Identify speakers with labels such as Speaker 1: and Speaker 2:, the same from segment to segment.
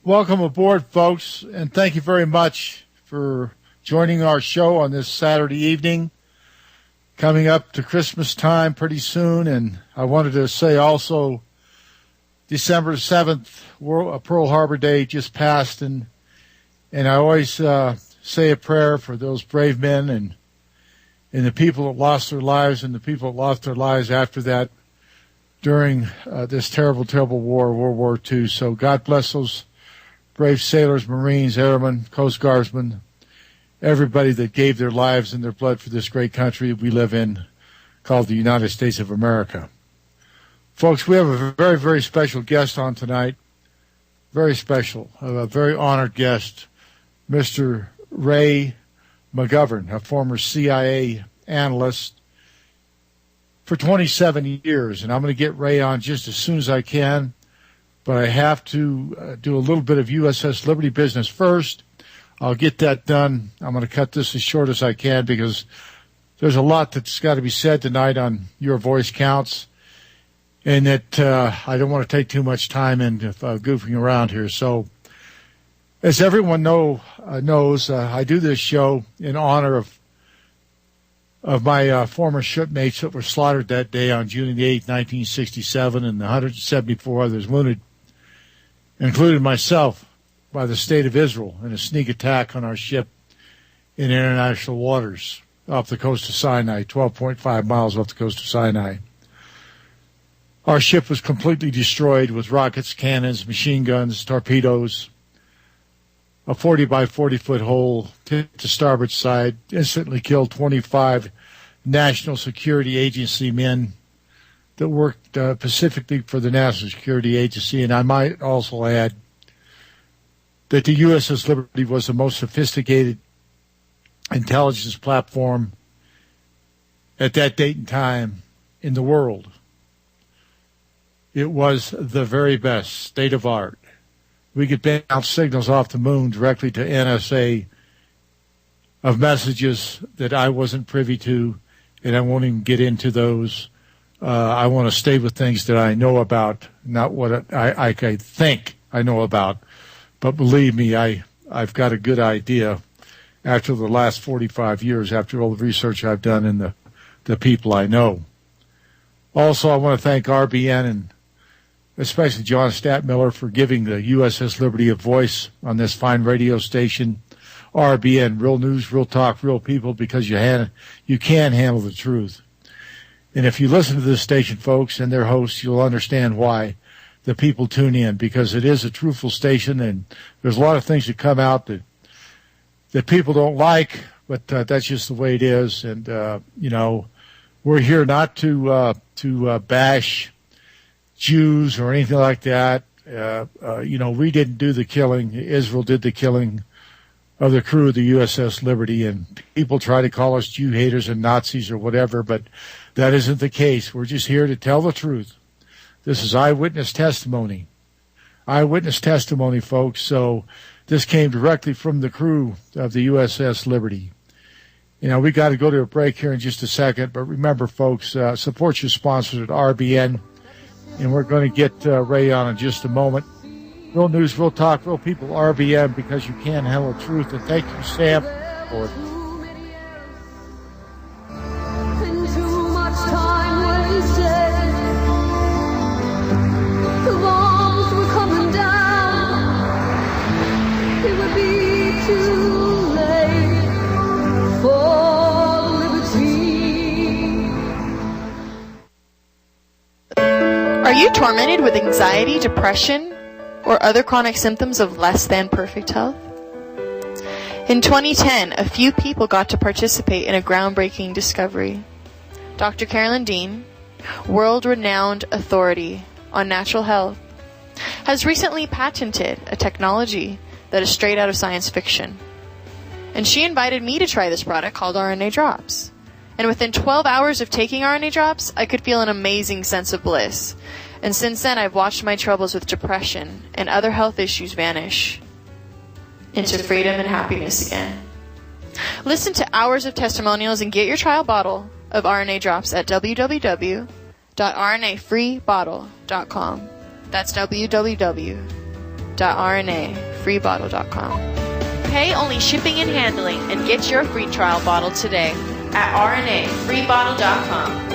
Speaker 1: Welcome aboard, folks, and thank you very much for joining our show on this Saturday evening. Coming up to Christmas time pretty soon, and I wanted to say also December 7th, Pearl Harbor Day just passed, and I always say a prayer for those brave men and the people that lost their lives and the people that lost their lives after that during this terrible, terrible war, World War II. So God bless those brave sailors, Marines, airmen, Coast Guardsmen, everybody that gave their lives and their blood for this great country we live in called the United States of America. Folks, we have a very, very special guest on tonight. Very special, a very honored guest, Mr. Ray McGovern, a former CIA analyst for 27 years. And I'm going to get Ray on just as soon as I can. But I have to do a little bit of USS Liberty business first. I'll get that done. I'm going to cut this as short as I can because there's a lot that's got to be said tonight on Your Voice Counts, and that I don't want to take too much time in goofing around here. So as everyone knows, I do this show in honor of my former shipmates that were slaughtered that day on June 8, 1967, and the 174 others wounded, including myself, by the state of Israel in a sneak attack on our ship in international waters off the coast of Sinai, 12.5 miles off the coast of Sinai. Our ship was completely destroyed with rockets, cannons, machine guns, torpedoes. A 40 by 40 foot hole hit the starboard side, instantly killed 25 National Security Agency men that worked specifically for the National Security Agency. And I might also add that the USS Liberty was the most sophisticated intelligence platform at that date and time in the world. It was the very best, state of art. We could bounce signals off the moon directly to NSA of messages that I wasn't privy to, and I won't even get into those. I want to stay with things that I know about, not what I think I know about. But believe me, I've got a good idea after the last 45 years, after all the research I've done and the people I know. Also, I want to thank RBN and especially John Statmiller for giving the USS Liberty a voice on this fine radio station. RBN, real news, real talk, real people, because you can handle the truth. And if you listen to this station, folks, and their hosts, you'll understand why the people tune in, because it is a truthful station, and there's a lot of things that come out that people don't like, but that's just the way it is. And, we're here not to bash Jews or anything like that. We didn't do the killing. Israel did the killing of the crew of the USS Liberty, and people try to call us Jew haters and Nazis or whatever, but that isn't the case. We're just here to tell the truth. This is eyewitness testimony. Eyewitness testimony, folks. So this came directly from the crew of the USS Liberty. We got to go to a break here in just a second, but remember, folks, support your sponsors at RBN, and we're going to get Ray on in just a moment. Real news, real talk, real people, RBN, because you can handle the truth. And thank you, Sam, for it.
Speaker 2: Are you tormented with anxiety, depression, or other chronic symptoms of less than perfect health? In 2010, a few people got to participate in a groundbreaking discovery. Dr. Carolyn Dean, world-renowned authority on natural health, has recently patented a technology that is straight out of science fiction. And she invited me to try this product called RNA Drops. And within 12 hours of taking RNA Drops, I could feel an amazing sense of bliss. And since then, I've watched my troubles with depression and other health issues vanish into freedom and happiness again. Listen to hours of testimonials and get your trial bottle of RNA Drops at www.rnafreebottle.com. That's www.rnafreebottle.com. www.rnafreebottle.com. Pay only shipping and handling and get your free trial bottle today at rnafreebottle.com.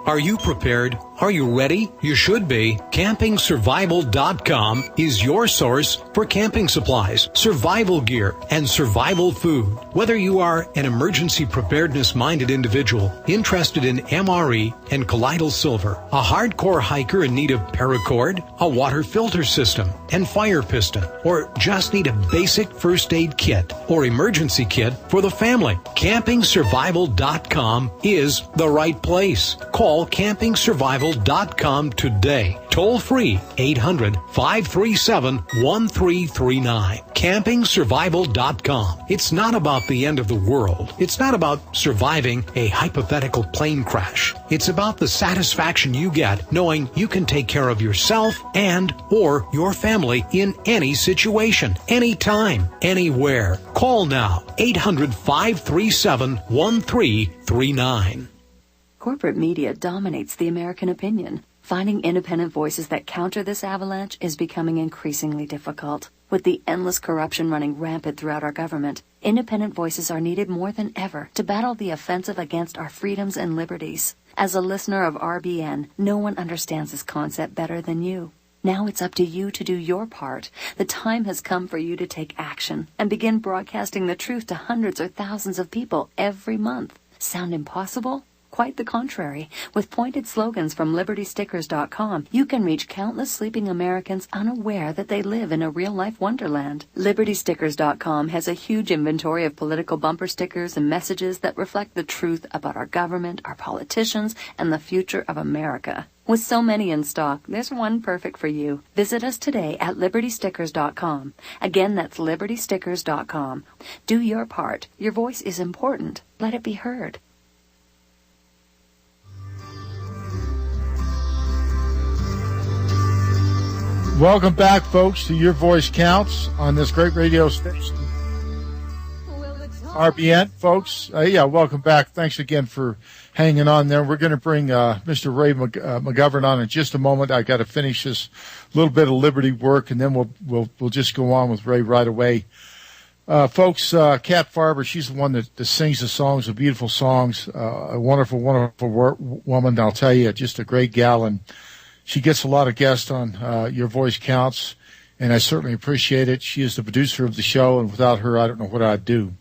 Speaker 3: Are you prepared? Are you ready? You should be. CampingSurvival.com is your source for camping supplies, survival gear, and survival food. Whether you are an emergency preparedness-minded individual interested in MRE and colloidal silver, a hardcore hiker in need of paracord, a water filter system, and fire piston, or just need a basic first aid kit or emergency kit for the family, CampingSurvival.com is the right place. Call CampingSurvival.com today. Toll free 800-537-1339. CampingSurvival.com. It's not about the end of the world. It's not about surviving a hypothetical plane crash. It's about the satisfaction you get knowing you can take care of yourself and or your family in any situation, anytime, anywhere. Call now 800-537-1339.
Speaker 4: Corporate media dominates the American opinion. Finding independent voices that counter this avalanche is becoming increasingly difficult. With the endless corruption running rampant throughout our government, independent voices are needed more than ever to battle the offensive against our freedoms and liberties. As a listener of RBN, no one understands this concept better than you. Now it's up to you to do your part. The time has come for you to take action and begin broadcasting the truth to hundreds or thousands of people every month. Sound impossible? Quite the contrary. With pointed slogans from LibertyStickers.com, you can reach countless sleeping Americans unaware that they live in a real-life wonderland. LibertyStickers.com has a huge inventory of political bumper stickers and messages that reflect the truth about our government, our politicians, and the future of America. With so many in stock, there's one perfect for you. Visit us today at LibertyStickers.com. Again, that's LibertyStickers.com. Do your part. Your voice is important. Let it be heard.
Speaker 1: Welcome back, folks, to Your Voice Counts on this great radio station. RBN, folks. Welcome back. Thanks again for hanging on there. We're going to bring Mr. Ray McGovern on in just a moment. I got to finish this little bit of Liberty work, and then we'll just go on with Ray right away. Folks, Kat Farber, she's the one that sings the songs, the beautiful songs. A wonderful, wonderful woman. I'll tell you, just a great gal, and she gets a lot of guests on Your Voice Counts, and I certainly appreciate it. She is the producer of the show, and without her, I don't know what I'd do.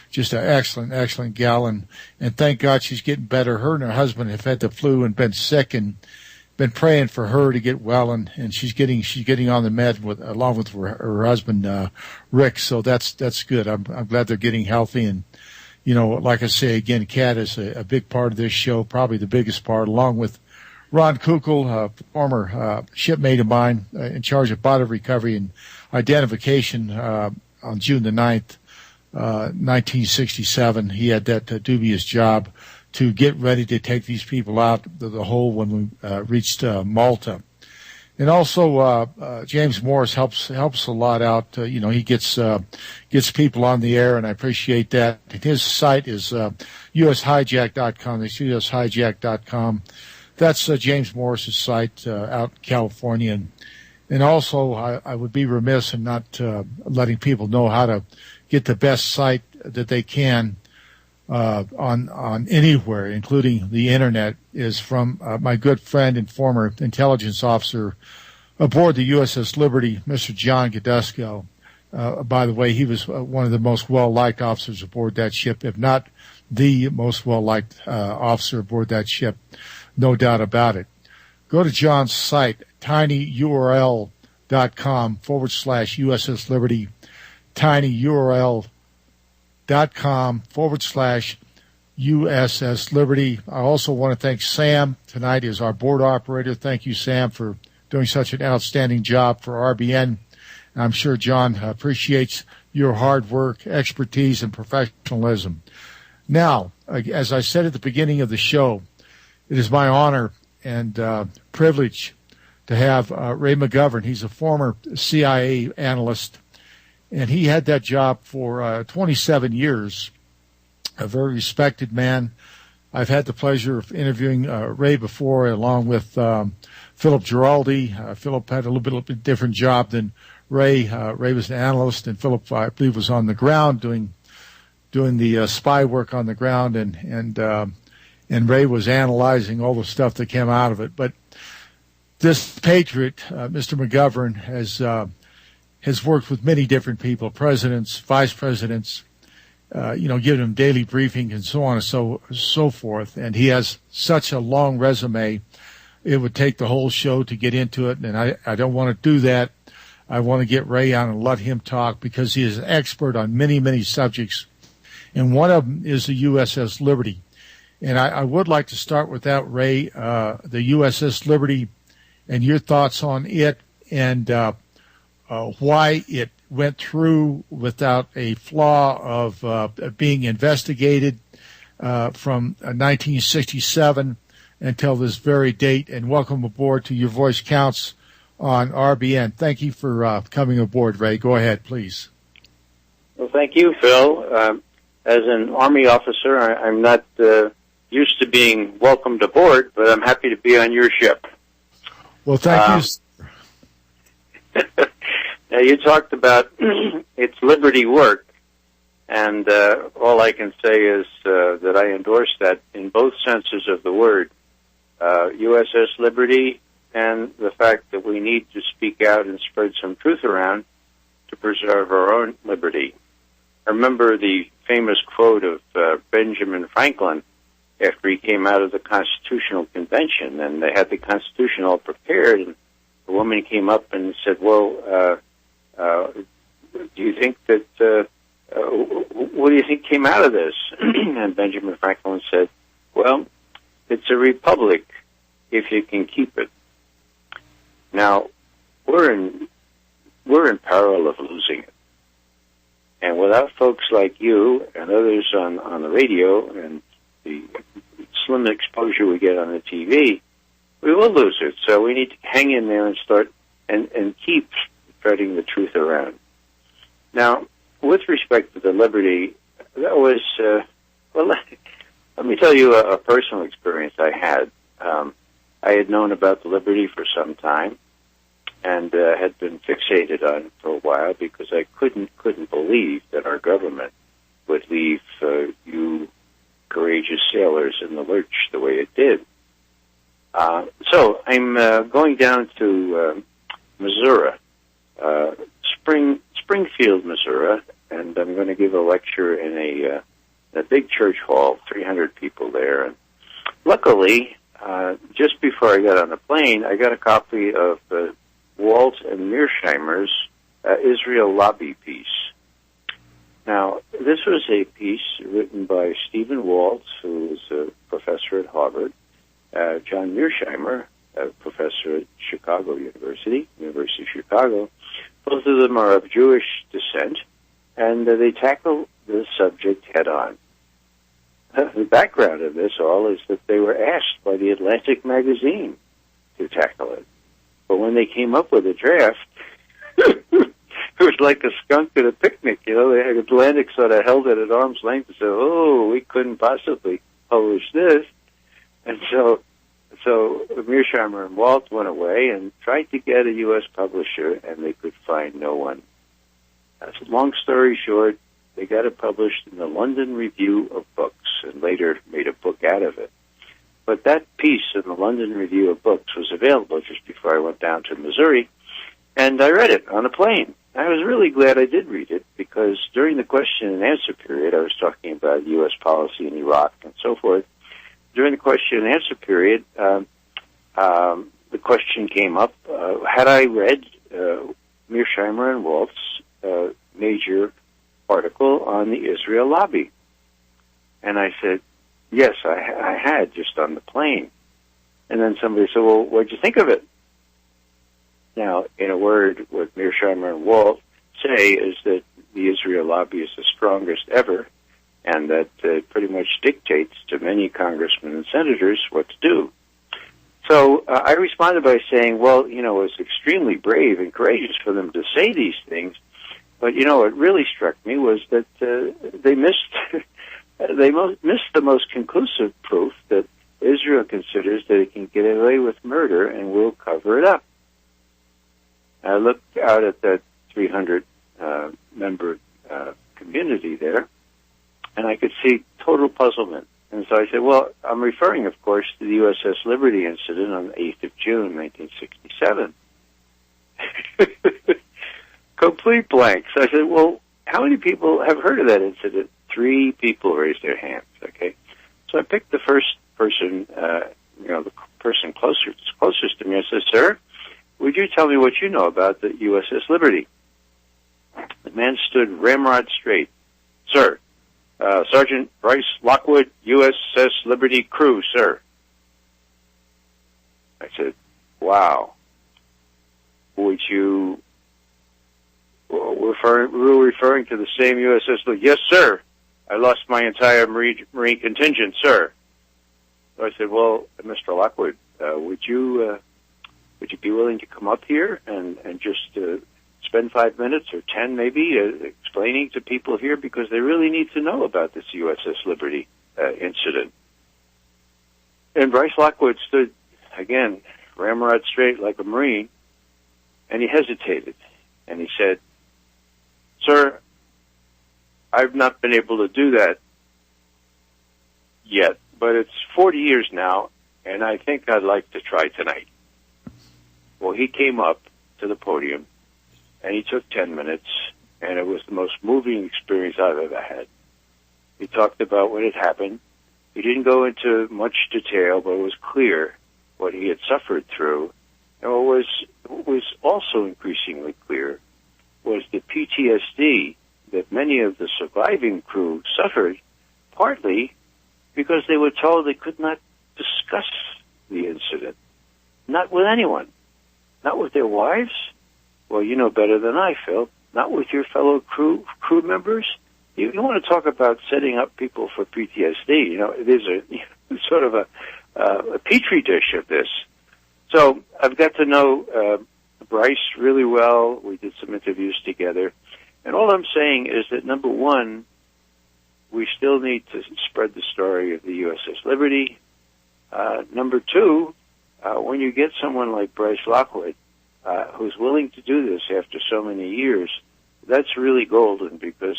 Speaker 1: Just an excellent, excellent gal, and thank God she's getting better. Her and her husband have had the flu and been sick, and been praying for her to get well, and she's getting on the med along with her husband Rick. So that's good. I'm glad they're getting healthy, and like I say again, Kat is a big part of this show, probably the biggest part, along with Ron Kukl, former shipmate of mine, in charge of body recovery and identification on June the 9th, 1967. He had that dubious job to get ready to take these people out of the hole when we reached Malta. And also James Morris helps a lot out. He gets people on the air, and I appreciate that. And his site is ushijack.com. That's ushijack.com. That's James Morris's site out in California. And also, I would be remiss in not letting people know how to get the best site that they can on anywhere, including the Internet, is from my good friend and former intelligence officer aboard the USS Liberty, Mr. John Godesco. By the way, he was one of the most well-liked officers aboard that ship, if not the most well-liked officer aboard that ship. No doubt about it. Go to John's site, tinyurl.com/USS Liberty, tinyurl.com/USS Liberty. I also want to thank Sam tonight as our board operator. Thank you, Sam, for doing such an outstanding job for RBN. I'm sure John appreciates your hard work, expertise, and professionalism. Now, as I said at the beginning of the show, it is my honor and privilege to have Ray McGovern. He's a former CIA analyst, and he had that job for 27 years, a very respected man, I've had the pleasure of interviewing Ray before, along with Philip Giraldi. Philip had a little bit different job than Ray. Ray was an analyst, and Philip, I believe, was on the ground doing the spy work on the ground, and Ray was analyzing all the stuff that came out of it. But this patriot, Mr. McGovern, has worked with many different people, presidents, vice presidents, giving them daily briefing and so on and so forth. And he has such a long resume, it would take the whole show to get into it. And I don't want to do that. I want to get Ray on and let him talk, because he is an expert on many, many subjects. And one of them is the USS Liberty. And I would like to start with that, Ray, the USS Liberty, and your thoughts on it, and why it went through without a flaw of being investigated from 1967 until this very date. And welcome aboard to Your Voice Counts on RBN. Thank you for coming aboard, Ray. Go ahead, please.
Speaker 5: Well, thank you, Phil. As an Army officer, I'm not used to being welcomed aboard, but I'm happy to be on your ship.
Speaker 1: Well, thank you.
Speaker 5: Now, you talked about its Liberty work, and all I can say is that I endorse that in both senses of the word, USS Liberty and the fact that we need to speak out and spread some truth around to preserve our own liberty. I remember the famous quote of Benjamin Franklin after he came out of the Constitutional Convention, and they had the Constitution all prepared, and the woman came up and said, well, do you think that, what do you think came out of this? And Benjamin Franklin said, well, it's a republic if you can keep it. Now, we're in peril of losing it. And without folks like you and others on the radio and the slim exposure we get on the TV, we will lose it. So we need to hang in there and start and keep spreading the truth around. Now, with respect to the Liberty, that was, let me tell you a personal experience I had. I had known about the Liberty for some time and had been fixated on it for a while because I couldn't believe that our government would leave you courageous sailors in the lurch the way it did. So I'm going down to Missouri, Springfield, Missouri, and I'm going to give a lecture in a big church hall, 300 people there. And luckily, just before I got on the plane, I got a copy of Walt and Mearsheimer's Israel Lobby piece. Now, this was a piece written by Stephen Walt, who was a professor at Harvard, John Mearsheimer, a professor at University of Chicago. Both of them are of Jewish descent, and they tackle the subject head-on. The background of this all is that they were asked by the Atlantic magazine to tackle it. But when they came up with a draft, it was like a skunk at a picnic. You know, the Atlantic sort of held it at arm's length and said, oh, we couldn't possibly publish this. And so Mearsheimer and Walt went away and tried to get a U.S. publisher, and they could find no one. Long story short, they got it published in the London Review of Books and later made a book out of it. But that piece in the London Review of Books was available just before I went down to Missouri, and I read it on a plane. I was really glad I did read it because during the question and answer period, I was talking about U.S. policy in Iraq and so forth. During the question and answer period, the question came up, had I read Mearsheimer and Walt's major article on the Israel lobby? And I said, yes, I had, just on the plane. And then somebody said, well, what'd you think of it? Now, in a word, what Mearsheimer and Walt say is that the Israel lobby is the strongest ever, and that pretty much dictates to many congressmen and senators what to do. So I responded by saying, well, you know, it's extremely brave and courageous for them to say these things, but, you know, what really struck me was that they missed they missed the most conclusive proof that Israel considers that it can get away with murder and will cover it up. I looked out at that 300-member community there, and I could see total puzzlement. And so I said, well, I'm referring, of course, to the USS Liberty incident on the 8th of June, 1967. Complete blank. So I said, well, how many people have heard of that incident? 3 people raised their hands, okay? So I picked the first person, the person closest to me. I said, sir, would you tell me what you know about the USS Liberty? The man stood ramrod straight. Sir, Sergeant Bryce Lockwood, USS Liberty crew, sir. I said, wow. Would you... We're referring to the same USS Liberty. Yes, sir. I lost my entire Marine contingent, sir. So I said, well, Mr. Lockwood, would you be willing to come up here and just spend 5 minutes or 10 maybe explaining to people here, because they really need to know about this USS Liberty incident. And Bryce Lockwood stood, again, ramrod straight like a Marine, and he hesitated. And he said, sir, I've not been able to do that yet, but it's 40 years now, and I think I'd like to try tonight. Well, he came up to the podium, and he took 10 minutes, and it was the most moving experience I've ever had. He talked about what had happened. He didn't go into much detail, but it was clear what he had suffered through. And what was also increasingly clear was the PTSD that many of the surviving crew suffered, partly because they were told they could not discuss the incident. Not with anyone. Not with their wives. Well, you know better than I, Phil. Not with your fellow crew members. You want to talk about setting up people for PTSD. There's a sort of a petri dish of this. So I've got to know Bryce really well. We did some interviews together. And all I'm saying is that, number one, we still need to spread the story of the USS Liberty. Number two, when you get someone like Bryce Lockwood, who's willing to do this after so many years, that's really golden, because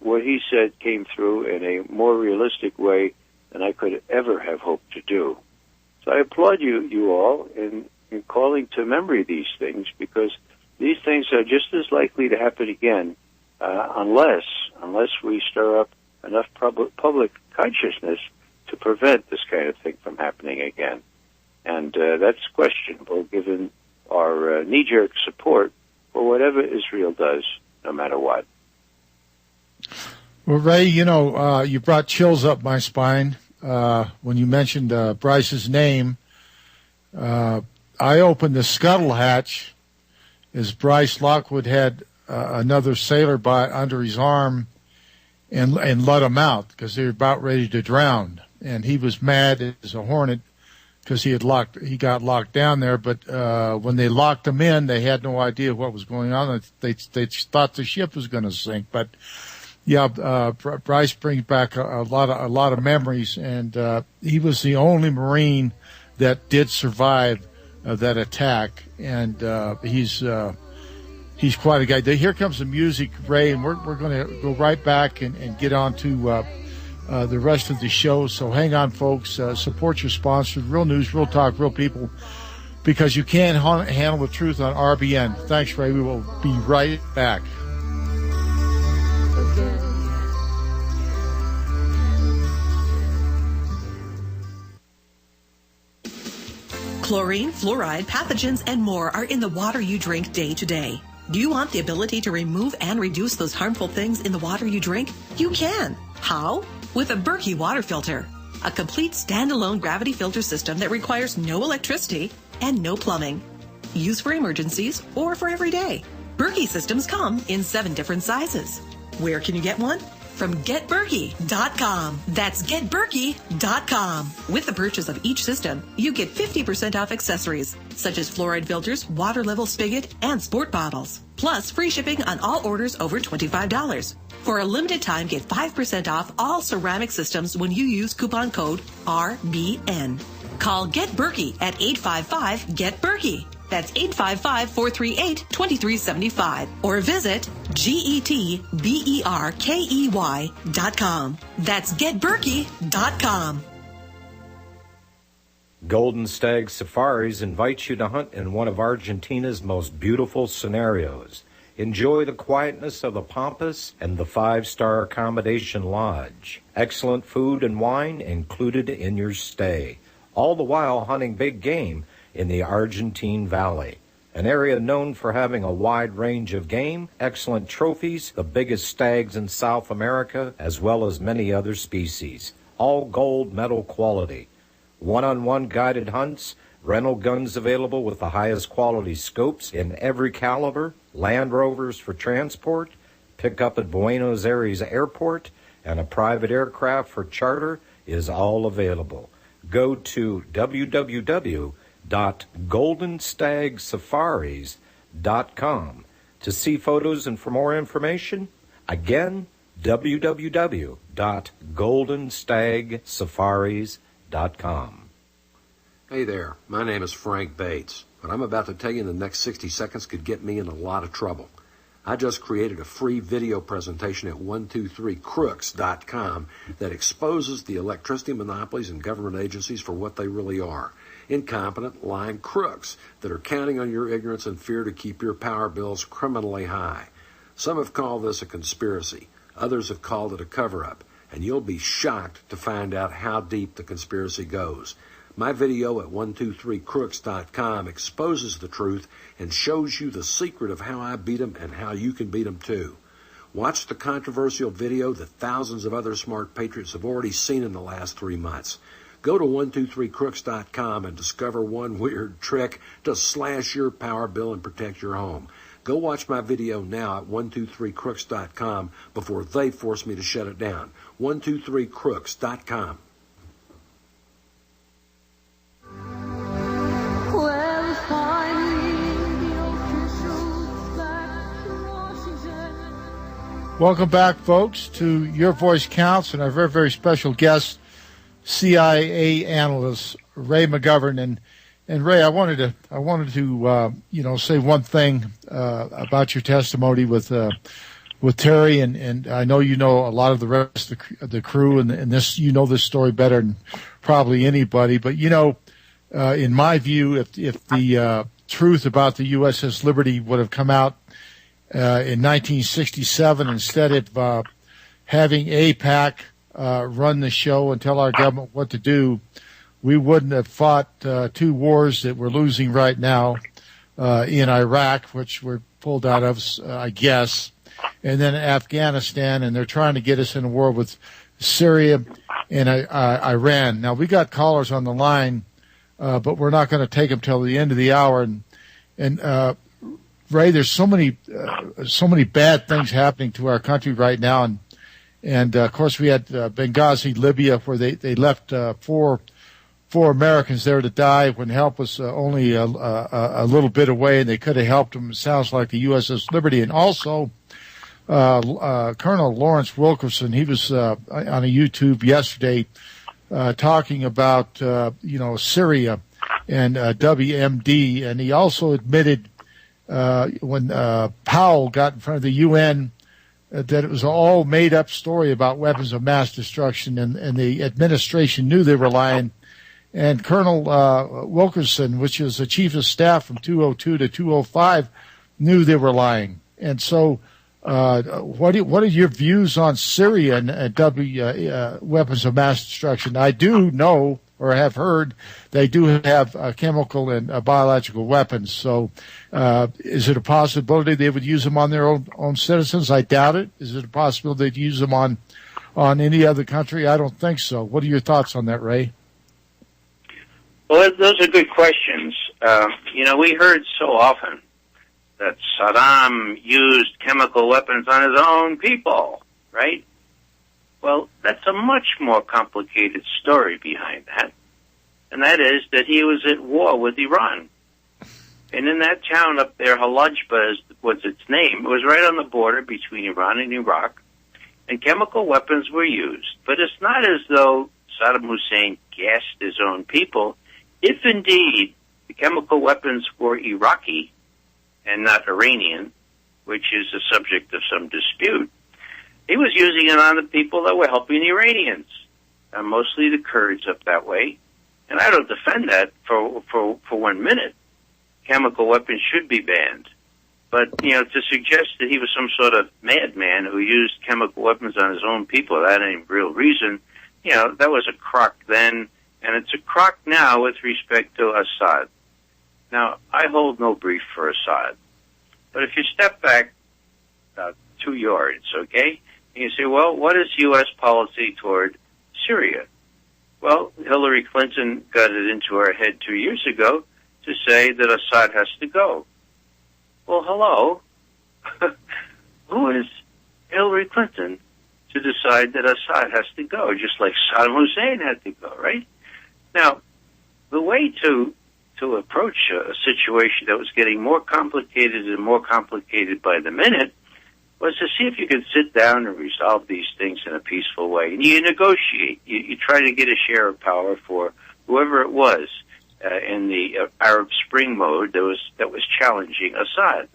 Speaker 5: what he said came through in a more realistic way than I could ever have hoped to do. So I applaud you all in calling to memory these things, because these things are just as likely to happen again unless we stir up enough public consciousness to prevent this kind of thing from happening again. And that's questionable given our knee-jerk support for whatever Israel does, no matter what.
Speaker 1: Well, Ray, you brought chills up my spine when you mentioned Bryce's name. I opened the scuttle hatch as Bryce Lockwood had another sailor under his arm and let him out because they were about ready to drown. And he was mad as a hornet because he got locked down there. But when they locked him in, they had no idea what was going on. They thought the ship was going to sink. But yeah, Bryce brings back a lot of memories, and he was the only Marine that did survive that attack, and he's quite a guy. Here comes the music, Ray, and we're going to go right back and get on to the rest of the show. So hang on, folks. Support your sponsors. Real news, real talk, real people, because you can't handle the truth on RBN. Thanks, Ray. We will be right back.
Speaker 6: Chlorine, fluoride, pathogens, and more are in the water you drink day to day. Do you want the ability to remove and reduce those harmful things in the water you drink? You can. How? With a Berkey water filter. A complete standalone gravity filter system that requires no electricity and no plumbing. Used for emergencies or for every day. Berkey systems come in 7 different sizes. Where can you get one? From GetBerkey.com. That's GetBerkey.com. With the purchase of each system, you get 50% off accessories, such as fluoride filters, water level spigot, and sport bottles. Plus free shipping on all orders over $25. For a limited time, get 5% off all ceramic systems when you use coupon code RBN. Call Get Berkey at 855-GET-BERKEY. That's 855-438-2375. Or visit GETBERKEY.com. That's getberkey.com.
Speaker 7: Golden Stag Safaris invites you to hunt in one of Argentina's most beautiful scenarios. Enjoy the quietness of the Pampas and the 5-star accommodation lodge. Excellent food and wine included in your stay. All the while hunting big game in the Argentine Valley, an area known for having a wide range of game, excellent trophies, the biggest stags in South America, as well as many other species. All gold medal quality. One-on-one guided hunts, rental guns available with the highest quality scopes in every caliber, Land Rovers for transport, pick up at Buenos Aires Airport, and a private aircraft for charter is all available. Go to www.goldenstagsafaris.com to see photos and for more information. Again, www.goldenstagsafaris.com.
Speaker 8: Hey there, my name is Frank Bates. What I'm about to tell you in the next 60 seconds could get me in a lot of trouble. I just created a free video presentation at 123crooks.com that exposes the electricity monopolies and government agencies for what they really are. Incompetent, lying crooks that are counting on your ignorance and fear to keep your power bills criminally high. Some have called this a conspiracy. Others have called it a cover-up. And you'll be shocked to find out how deep the conspiracy goes. My video at 123crooks.com exposes the truth and shows you the secret of how I beat them and how you can beat them too. Watch the controversial video that thousands of other smart patriots have already seen in the last 3 months. Go to 123crooks.com and discover one weird trick to slash your power bill and protect your home. Go watch my video now at 123crooks.com before they force me to shut it down. 123crooks.com.
Speaker 1: Welcome back, folks, to Your Voice Counts and our very, very special guest, CIA analyst Ray McGovern. And Ray, I wanted to say one thing about your testimony with Terry, and I know you know a lot of the rest of the crew, and this, you know this story better than probably anybody. But in my view, if the truth about the USS Liberty would have come out in 1967, instead of having AIPAC run the show and tell our government what to do, we wouldn't have fought 2 wars that we're losing right now in Iraq, which we're pulled out of, I guess, and then Afghanistan, and they're trying to get us in a war with Syria and Iran. Now, we got callers on the line, but we're not going to take them till the end of the hour. And Ray, there's so many bad things happening to our country right now, and of course we had Benghazi, Libya, where they left four Americans there to die when help was only a little bit away, and they could have helped them. It sounds like the USS Liberty, and also Colonel Lawrence Wilkerson. He was on a YouTube yesterday talking about Syria and WMD, and he also admitted. When Powell got in front of the UN, that it was an all made-up story about weapons of mass destruction, and the administration knew they were lying. And Colonel Wilkerson, which is the chief of staff from 202 to 205, knew they were lying. And so what are your views on Syria and weapons of mass destruction? I do know, or have heard, they do have chemical and biological weapons. So is it a possibility they would use them on their own citizens? I doubt it. Is it a possibility they'd use them on any other country? I don't think so. What are your thoughts on that, Ray?
Speaker 5: Well, those are good questions. We heard so often that Saddam used chemical weapons on his own people, right? Well, that's a much more complicated story behind that, and that is that he was at war with Iran. And in that town up there, Halajba was its name. It was right on the border between Iran and Iraq. and chemical weapons were used. But it's not as though Saddam Hussein gassed his own people. If indeed the chemical weapons were Iraqi and not Iranian, which is the subject of some dispute, he was using it on the people that were helping the Iranians, mostly the Kurds up that way. And I don't defend that for 1 minute. Chemical weapons should be banned. But, to suggest that he was some sort of madman who used chemical weapons on his own people without any real reason, that was a crock then, and it's a crock now with respect to Assad. Now, I hold no brief for Assad. But if you step back about 2 yards, okay, and you say, well, what is U.S. policy toward Syria? Well, Hillary Clinton got it into her head 2 years ago to say that Assad has to go. Well, hello. Who is Hillary Clinton to decide that Assad has to go, just like Saddam Hussein had to go, right? Now, the way to approach a situation that was getting more complicated and more complicated by the minute was to see if you could sit down and resolve these things in a peaceful way. And you negotiate. You try to get a share of power for whoever it was in the Arab Spring mode that was challenging Assad.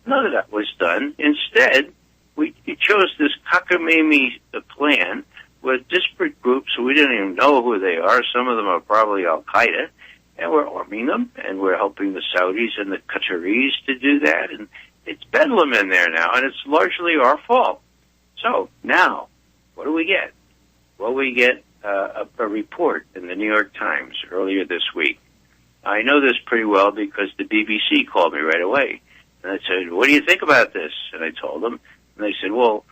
Speaker 5: None of that was done. Instead, we chose this cockamamie plan with disparate groups who we didn't even know who they are. Some of them are probably Al-Qaeda, and we're arming them, and we're helping the Saudis and the Qataris to do that, and it's bedlam in there now, and it's largely our fault. So now, what do we get? Well, we get a report in the New York Times earlier this week. I know this pretty well because the BBC called me right away. And I said, what do you think about this? And I told them. And they said, well,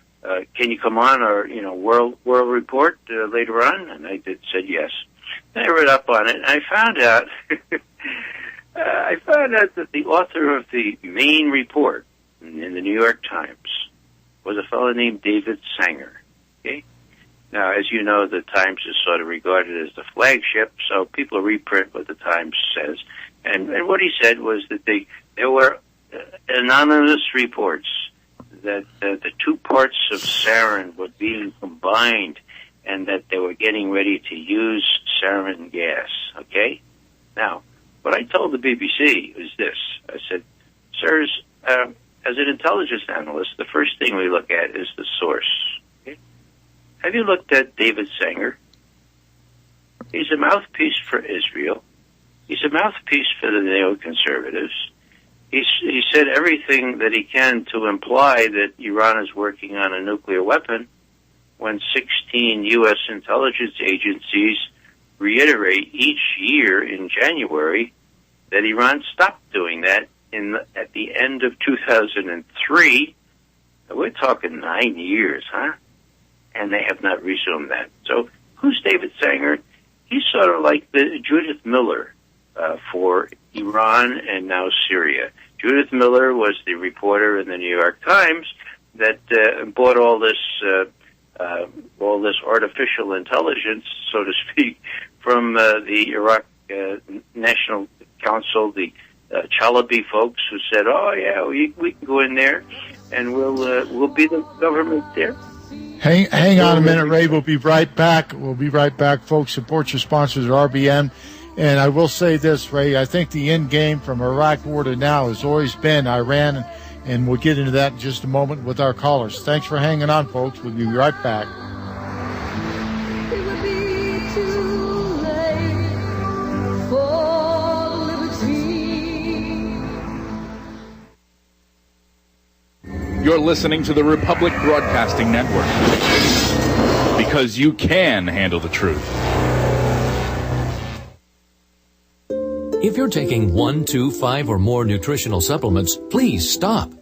Speaker 5: can you come on our World Report later on? And I said yes. And I read up on it, and I found out that the author of the main report in the New York Times was a fellow named David Sanger. Okay? Now, as you know, the Times is sort of regarded as the flagship, so people reprint what the Times says. And what he said was that there were anonymous reports that the two parts of sarin were being combined and that they were getting ready to use sarin gas, okay? Now, what I told the BBC was this. I said, sirs, as an intelligence analyst, the first thing we look at is the source. Okay? Have you looked at David Sanger? He's a mouthpiece for Israel. He's a mouthpiece for the neoconservatives. He said everything that he can to imply that Iran is working on a nuclear weapon when 16 U.S. intelligence agencies reiterate each year in January that Iran stopped doing that at the end of 2003. We're talking 9 years, huh? And they have not resumed that. So who's David Sanger? He's sort of like the Judith Miller for Iran and now Syria. Judith Miller was the reporter in the New York Times that bought all this artificial intelligence, so to speak, from the Iraq National Council, the Chalabi folks who said, "Oh yeah, we can go in there, and we'll be the government there."
Speaker 1: Hang on a minute, Ray. We'll be right back. Folks. Support your sponsors at RBN. And I will say this, Ray. I think the end game from Iraq war to now has always been Iran, and we'll get into that in just a moment with our callers. Thanks for hanging on, folks. We'll be right back.
Speaker 9: It would be too late for liberty.
Speaker 10: You're listening to the Republic Broadcasting Network, because you can handle the truth.
Speaker 11: If you're taking 1, 2, 5, or more nutritional supplements, please stop.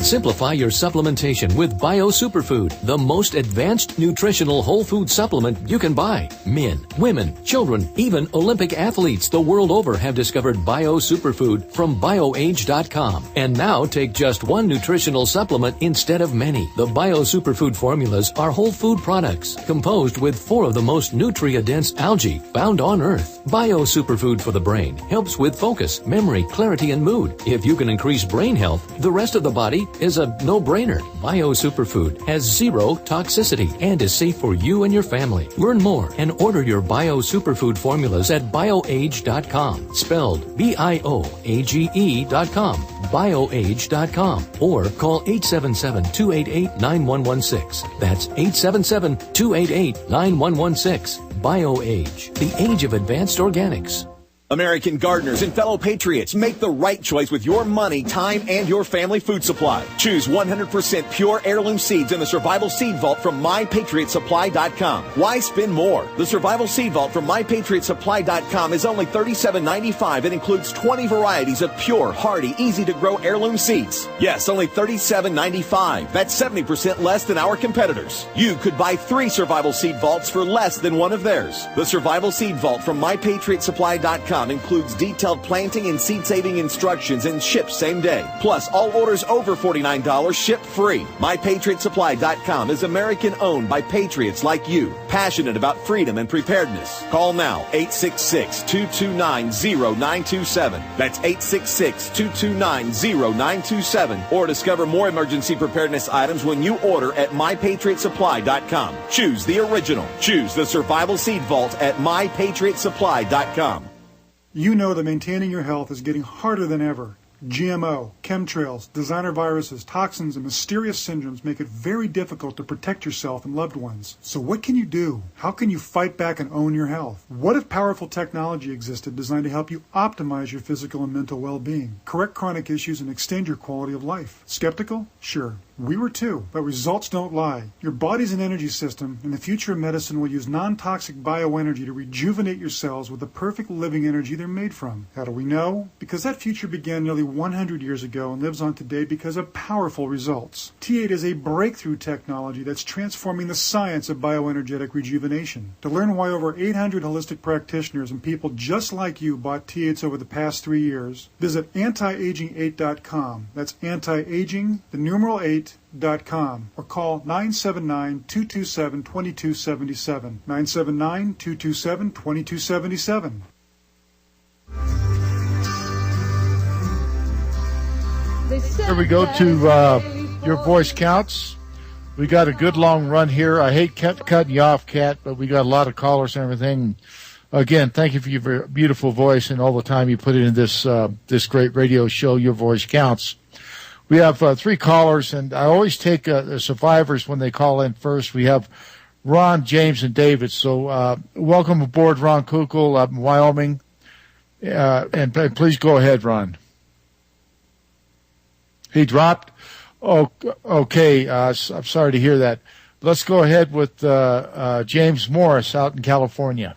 Speaker 11: Simplify your supplementation with Bio Superfood, the most advanced nutritional whole food supplement you can buy. Men, women, children, even Olympic athletes the world over have discovered Bio Superfood from BioAge.com. And now take just one nutritional supplement instead of many. The Bio Superfood formulas are whole food products composed with 4 of the most nutrient-dense algae found on Earth. Bio Superfood for the brain helps with focus, memory, clarity, and mood. If you can increase brain health, the rest of the body is a no-brainer. Bio Superfood has zero toxicity and is safe for you and your family. Learn more and order your Bio Superfood formulas at bioage.com, spelled BIOAGE.com, bioage.com, or call 877-288-9116. That's 877-288-9116. BioAge, the age of advanced organics.
Speaker 12: American gardeners and fellow patriots, make the right choice with your money, time, and your family food supply. Choose 100% pure heirloom seeds in the Survival Seed Vault from MyPatriotSupply.com. Why spend more? The Survival Seed Vault from MyPatriotSupply.com is only $37.95 and includes 20 varieties of pure, hardy, easy-to-grow heirloom seeds. Yes, only $37.95. That's 70% less than our competitors. You could buy 3 Survival Seed Vaults for less than one of theirs. The Survival Seed Vault from MyPatriotSupply.com includes detailed planting and seed-saving instructions and ships same day. Plus, all orders over $49 ship free. MyPatriotSupply.com is American-owned by patriots like you, passionate about freedom and preparedness. Call now, 866-229-0927. That's 866-229-0927. Or discover more emergency preparedness items when you order at MyPatriotSupply.com. Choose the original. Choose the Survival Seed Vault at MyPatriotSupply.com.
Speaker 13: You know that maintaining your health is getting harder than ever. GMO, chemtrails, designer viruses, toxins, and mysterious syndromes make it very difficult to protect yourself and loved ones. So what can you do? How can you fight back and own your health? What if powerful technology existed designed to help you optimize your physical and mental well-being, correct chronic issues, and extend your quality of life? Skeptical? Sure. We were too, but results don't lie. Your body's an energy system, and the future of medicine will use non-toxic bioenergy to rejuvenate your cells with the perfect living energy they're made from. How do we know? Because that future began nearly 100 years ago and lives on today because of powerful results. T8 is a breakthrough technology that's transforming the science of bioenergetic rejuvenation. To learn why over 800 holistic practitioners and people just like you bought T8s over the past 3 years, visit antiaging8.com. That's anti-aging, the numeral 8.com, or call 979-227-2277. 979-227-2277.
Speaker 1: Here we go to your voice counts. We got a good long run here. I hate cutting you off, Kat, but we got a lot of callers and everything. Again, thank you for your beautiful voice and all the time you put in this this great radio show. Your voice counts. We have 3 callers, and I always take the survivors when they call in first. We have Ron, James, and David. So welcome aboard, Ron Kukul up in Wyoming. And please go ahead, Ron. He dropped? Oh, okay. I'm sorry to hear that. Let's go ahead with James Morris out in California.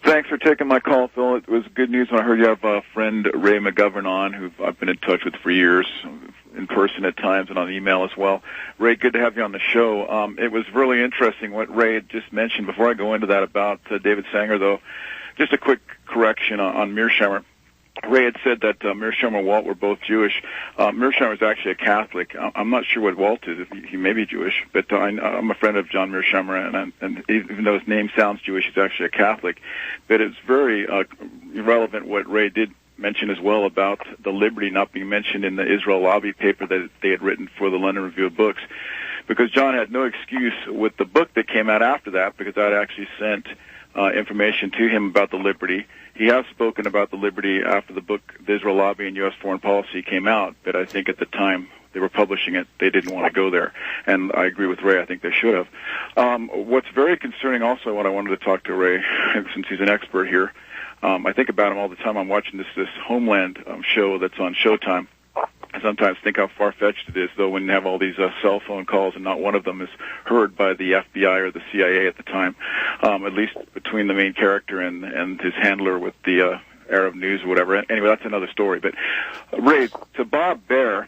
Speaker 14: Thanks for taking my call, Phil. It was good news when I heard you have a friend, Ray McGovern, on, who I've been in touch with for years, in person at times and on email as well. Ray, good to have you on the show. It was really interesting what Ray had just mentioned. Before I go into that about David Sanger, though, just a quick correction on Mearsheimer. Ray had said that Mearsheimer and Walt were both Jewish. Mearsheimer is actually a Catholic. I'm not sure what Walt is. He may be Jewish, but I'm a friend of John Mearsheimer, and even though his name sounds Jewish, he's actually a Catholic. But it's very irrelevant what Ray did mention as well about the Liberty not being mentioned in the Israel lobby paper that they had written for the London Review of Books, because John had no excuse with the book that came out after that, because I'd actually sent information to him about the Liberty. He has spoken about the Liberty after the book, The Israel Lobby and U.S. Foreign Policy, came out, but I think at the time they were publishing it, they didn't want to go there. And I agree with Ray, I think they should have. What's very concerning also, what I wanted to talk to Ray, since he's an expert here, I think about him all the time. I'm watching this Homeland show that's on Showtime. I sometimes think how far-fetched it is, though, when you have all these cell phone calls and not one of them is heard by the FBI or the CIA at the time, at least between the main character and his handler with the Arab News or whatever. Anyway, that's another story. But, Ray, to Bob Baer,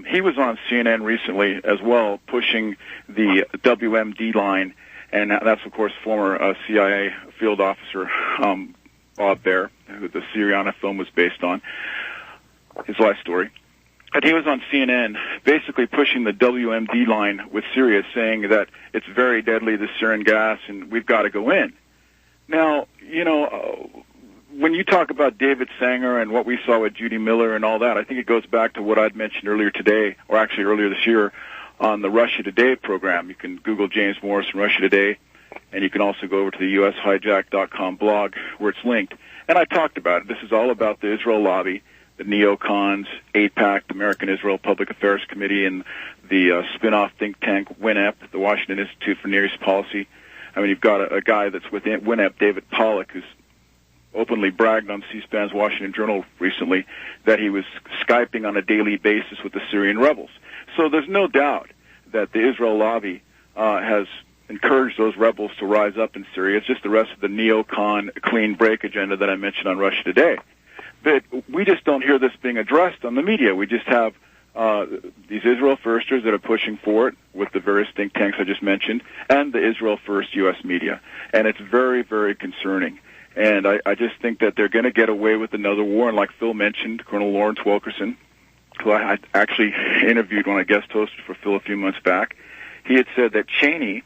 Speaker 14: he was on CNN recently as well, pushing the WMD line, and that's, of course, former CIA field officer Bob Baer, who the Syriana film was based on, his life story. And he was on CNN basically pushing the WMD line with Syria, saying that it's very deadly, the sarin gas, and we've got to go in. Now, when you talk about David Sanger and what we saw with Judy Miller and all that, I think it goes back to what I'd mentioned earlier today, or actually earlier this year, on the Russia Today program. You can Google James Morrison Russia Today, and you can also go over to the USHijack.com blog where it's linked. And I talked about it. This is all about the Israel lobby, the neocons, AIPAC, the American Israel Public Affairs Committee, and the spin-off think tank WINEP, the Washington Institute for Near East Policy. I mean, you've got a guy that's with WINEP, David Pollack, who's openly bragged on C-SPAN's Washington Journal recently that he was Skyping on a daily basis with the Syrian rebels. So there's no doubt that the Israel lobby has encouraged those rebels to rise up in Syria. It's just the rest of the neocon clean break agenda that I mentioned on Russia Today. But we just don't hear this being addressed on the media. We just have these Israel Firsters that are pushing for it with the various think tanks I just mentioned, and the Israel First U.S. media. And it's very, very concerning. And I just think that they're going to get away with another war. And like Phil mentioned, Colonel Lawrence Wilkerson, who I actually interviewed when I guest hosted for Phil a few months back, he had said that Cheney,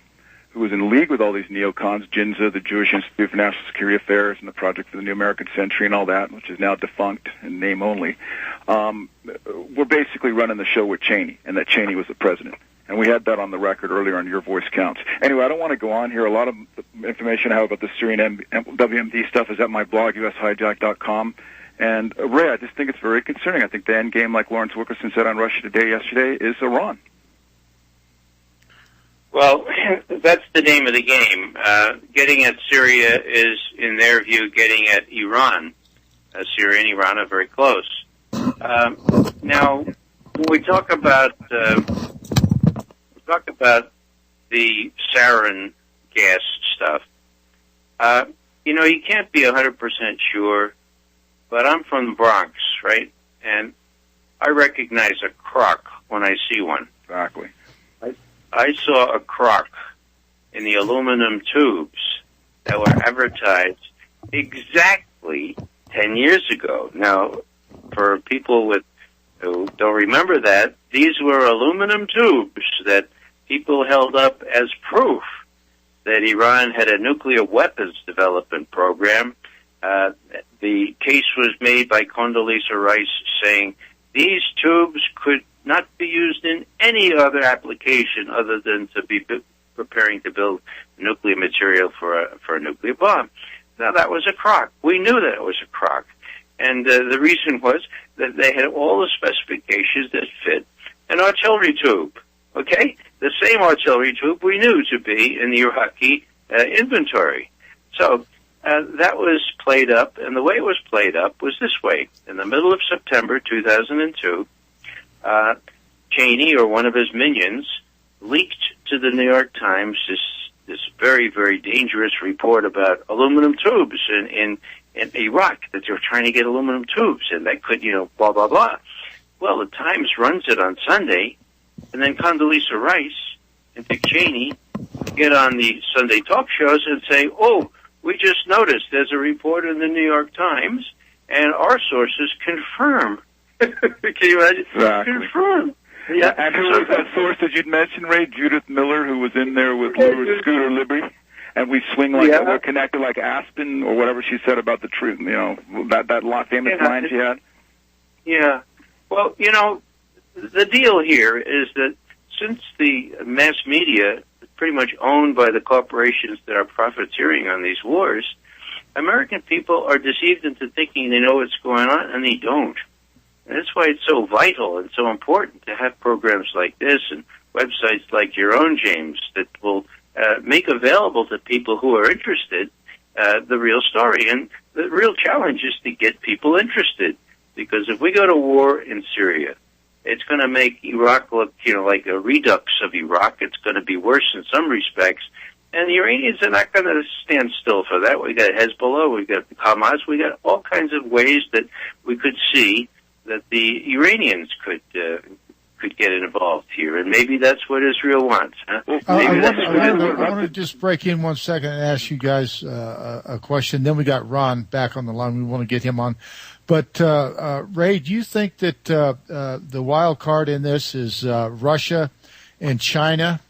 Speaker 14: who was in league with all these neocons, GINZA, the Jewish Institute for National Security Affairs, and the Project for the New American Century and all that, which is now defunct in name only, were basically running the show with Cheney, and that Cheney was the president. And we had that on the record earlier on Your Voice Counts. Anyway, I don't want to go on here. A lot of information I have about the Syrian WMD stuff is at my blog, USHijack.com. And, Ray, I just think it's very concerning. I think the end game, like Lawrence Wilkerson said on Russia Today yesterday, is Iran.
Speaker 5: Well, that's the name of the game. Getting at Syria is, in their view, getting at Iran. Syria and Iran are very close. Now, when we talk about the sarin gas stuff, you can't be 100% sure, but I'm from the Bronx, right? And I recognize a crock when I see one.
Speaker 14: Exactly.
Speaker 5: I saw a crock in the aluminum tubes that were advertised exactly 10 years ago. Now, for people who don't remember that, these were aluminum tubes that people held up as proof that Iran had a nuclear weapons development program. The case was made by Condoleezza Rice saying these tubes could not be used in any other application other than to be preparing to build nuclear material for a nuclear bomb. Now, that was a crock. We knew that it was a crock. And the reason was that they had all the specifications that fit an artillery tube, okay? The same artillery tube we knew to be in the Iraqi inventory. So that was played up, and the way it was played up was this way. In the middle of September 2002, Cheney or one of his minions leaked to the New York Times this very, very dangerous report about aluminum tubes in Iraq, that they were trying to get aluminum tubes, and they could, blah, blah, blah. Well, the Times runs it on Sunday, and then Condoleezza Rice and Dick Cheney get on the Sunday talk shows and say, oh, we just noticed there's a report in the New York Times, and our sources confirm. Can you imagine?
Speaker 14: Exactly.
Speaker 5: Confirm.
Speaker 14: Yeah. And who was that source that you'd mentioned, Ray? Judith Miller, who was in there with Scooter Liberty? And we swing like we're connected like Aspen, or whatever she said about the truth, that famous line she had.
Speaker 5: Yeah. Well, the deal here is that since the mass media is pretty much owned by the corporations that are profiteering on these wars, American people are deceived into thinking they know what's going on, and they don't. And that's why it's so vital and so important to have programs like this and websites like your own, James, that will make available to people who are interested the real story. And the real challenge is to get people interested, because if we go to war in Syria, it's going to make Iraq look, like a redux of Iraq. It's going to be worse in some respects. And the Iranians are not going to stand still for that. We got Hezbollah, we got Hamas, we got all kinds of ways that we could see that the Iranians could get involved here, and maybe that's what Israel wants. Huh?
Speaker 1: I want to just break in 1 second and ask you guys a question. Then we got Ron back on the line. We want to get him on. But, Ray, do you think that the wild card in this is Russia and China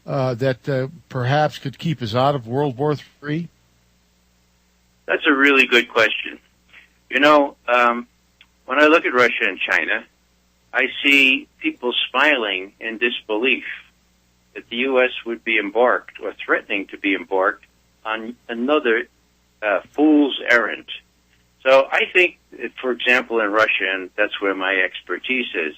Speaker 1: that perhaps could keep us out of World War III?
Speaker 5: That's a really good question. You know, when I look at Russia and China, I see people smiling in disbelief that the U.S. would be embarked or threatening to be embarked on another fool's errand. So I think, for example, in Russia, and that's where my expertise is,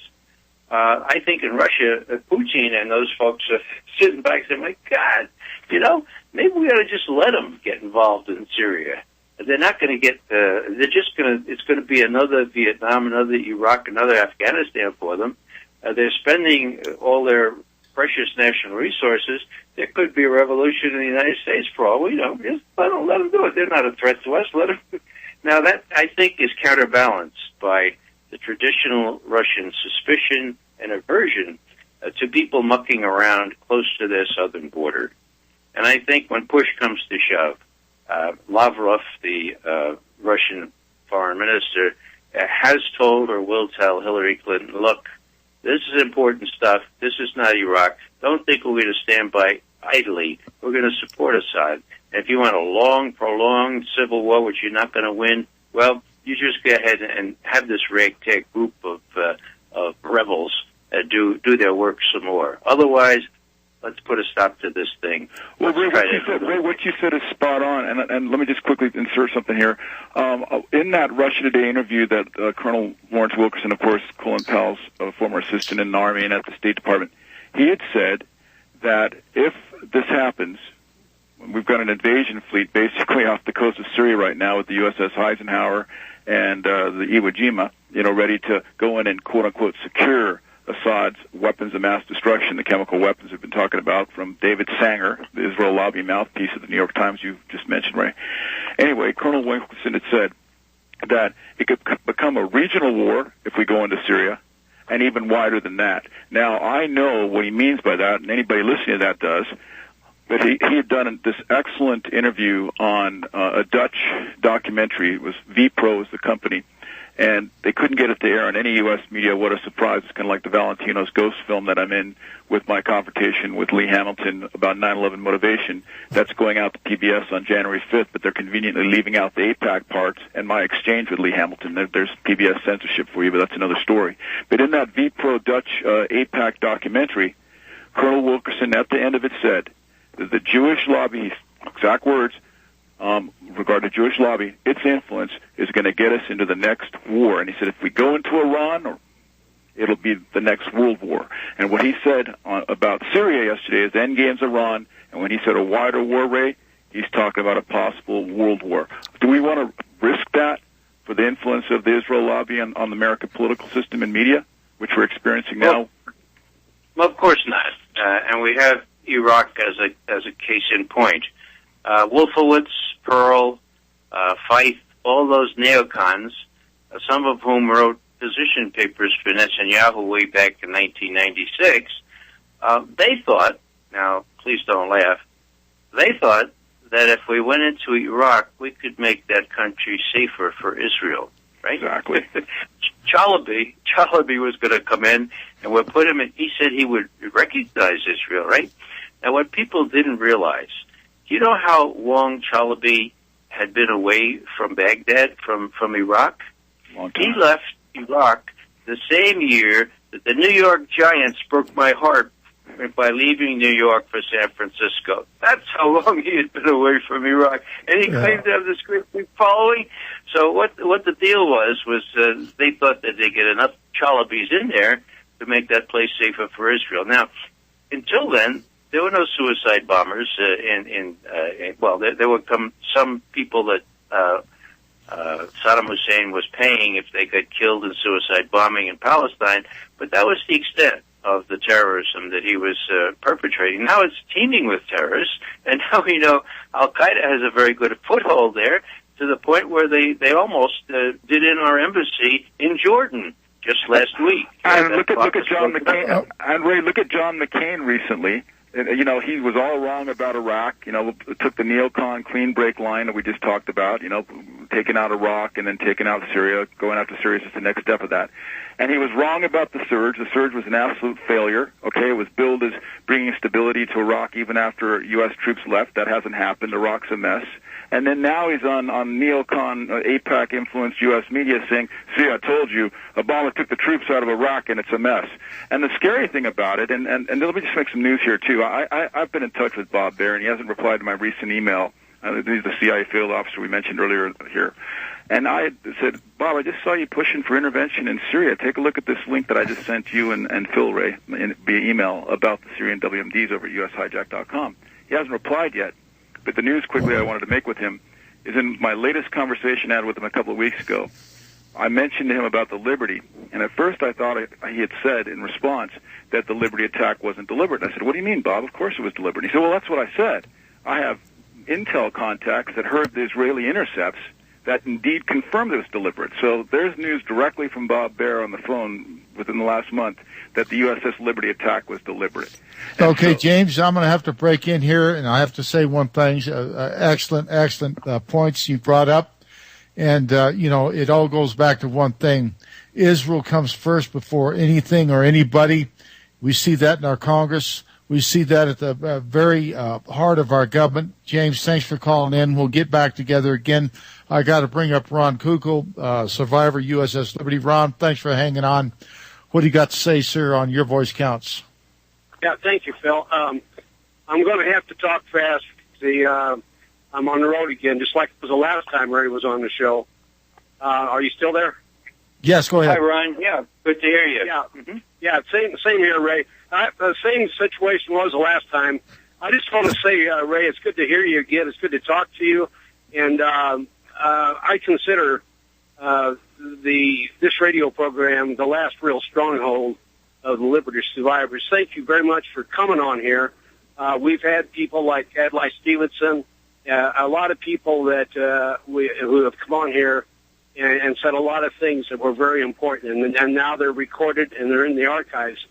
Speaker 5: I think in Russia, Putin and those folks are sitting back saying, my God, you know, maybe we ought to just let them get involved in Syria. They're not going to get, they're just going to, it's going to be another Vietnam, another Iraq, another Afghanistan for them. They're spending all their precious national resources. There could be a revolution in the United States for all we know. Just let them do it. They're not a threat to us. Let them. Now that, I think, is counterbalanced by the traditional Russian suspicion and aversion to people mucking around close to their southern border. And I think when push comes to shove, Lavrov, the Russian foreign minister, has told or will tell Hillary Clinton, look, this is important stuff. This is not Iraq. Don't think we're going to stand by idly. We're going to support Assad. And if you want a long, prolonged civil war, which you're not going to win, well, you just go ahead and have this ragtag group of rebels do their work some more. Otherwise, let's put a stop to this thing.
Speaker 14: Well, Ray, what you said is spot on, and let me just quickly insert something here. In that Russia Today interview that Colonel Lawrence Wilkerson, of course, Colin Powell's former assistant in the Army and at the State Department, he had said that if this happens, we've got an invasion fleet basically off the coast of Syria right now with the USS Eisenhower and the Iwo Jima, ready to go in and quote-unquote secure Assad's weapons of mass destruction, the chemical weapons we've been talking about, from David Sanger, the Israel lobby mouthpiece of the New York Times you just mentioned, Ray. Anyway, Colonel Wilkerson had said that it could become a regional war if we go into Syria, and even wider than that. Now, I know what he means by that, and anybody listening to that does, but he had done this excellent interview on a Dutch documentary. It was VPRO is the company, and they couldn't get it to air on any U.S. media. What a surprise. It's kind of like the Valentino's Ghost film that I'm in with my confrontation with Lee Hamilton about 9/11 motivation. That's going out to PBS on January 5th, but they're conveniently leaving out the AIPAC parts and my exchange with Lee Hamilton. There's PBS censorship for you, but that's another story. But in that VPRO Dutch AIPAC documentary, Colonel Wilkerson at the end of it said that the Jewish lobby, exact words, regarding the Jewish lobby, its influence is going to get us into the next war. And he said, if we go into Iran, it'll be the next world war. And what he said about Syria yesterday is the end game's Iran. And when he said a wider war, Ray, he's talking about a possible world war. Do we want to risk that for the influence of the Israel lobby on the American political system and media, which we're experiencing now?
Speaker 5: Well, of course not. And we have Iraq as a case in point. Wolfowitz, Pearl, Feith, all those neocons, some of whom wrote position papers for Netanyahu way back in 1996, they thought, now please don't laugh, they thought that if we went into Iraq, we could make that country safer for Israel, right?
Speaker 14: Exactly.
Speaker 5: Chalabi was going to come in and would put him in, he said he would recognize Israel, right? Now what people didn't realize, do you know how long Chalabi had been away from Baghdad, from Iraq?
Speaker 14: Long time.
Speaker 5: He left Iraq the same year that the New York Giants broke my heart by leaving New York for San Francisco. That's how long he had been away from Iraq. And he claimed to have this great big following. So what the deal was they thought that they'd get enough Chalabis in there to make that place safer for Israel. Now, until then, there were no suicide bombers there would come some people that Saddam Hussein was paying if they got killed in suicide bombing in Palestine, but that was the extent of the terrorism that he was perpetrating. Now it's teeming with terrorists, and now we know Al-Qaeda has a very good foothold there, to the point where they almost did in our embassy in Jordan just last week.
Speaker 14: And look at John McCain. And Ray, look at John McCain recently. he was all wrong about Iraq. Took the neocon clean break line that we just talked about, taking out Iraq and then taking out Syria. Going after Syria is just the next step of that. And he was wrong about the surge. The surge was an absolute failure. Okay, it was billed as bringing stability to Iraq even after U.S. troops left. That hasn't happened. Iraq's a mess. And then now he's on neocon, AIPAC-influenced U.S. media saying, see, I told you, Obama took the troops out of Iraq and it's a mess. And the scary thing about it, and let me just make some news here, too. I've been in touch with Bob Baer, and he hasn't replied to my recent email. He's the CIA field officer we mentioned earlier here. And I said, Bob, I just saw you pushing for intervention in Syria. Take a look at this link that I just sent you and Phil Ray via email about the Syrian WMDs over at ushijack.com. He hasn't replied yet. But the news quickly I wanted to make with him is in my latest conversation I had with him a couple of weeks ago, I mentioned to him about the Liberty. And at first I thought he had said in response that the Liberty attack wasn't deliberate. And I said, what do you mean, Bob? Of course it was deliberate. He said, well, that's what I said. I have intel contacts that heard the Israeli intercepts that indeed confirmed it was deliberate. So there's news directly from Bob Baer on the phone within the last month that the USS Liberty attack was deliberate.
Speaker 1: Okay, James, I'm going to have to break in here, and I have to say one thing. Excellent points you brought up. And, it all goes back to one thing. Israel comes first before anything or anybody. We see that in our Congress. We see that at the very heart of our government. James, thanks for calling in. We'll get back together again. I got to bring up Ron Kukul, survivor, USS Liberty. Ron, thanks for hanging on. What do you got to say, sir, on Your Voice Counts?
Speaker 15: Yeah, thank you, Phil. I'm going to have to talk fast. I'm on the road again, just like it was the last time Ray was on the show. Are you still there?
Speaker 1: Yes, go ahead.
Speaker 5: Hi, Ron. Yeah, good to hear you.
Speaker 15: Yeah, yeah, same here, Ray. The same situation was the last time. I just want to say, Ray, it's good to hear you again. It's good to talk to you. And I consider this radio program the last real stronghold of the Liberty survivors. Thank you very much for coming on here. We've had people like Adlai Stevenson, a lot of people that who have come on here and said a lot of things that were very important, and now they're recorded and they're in the archives.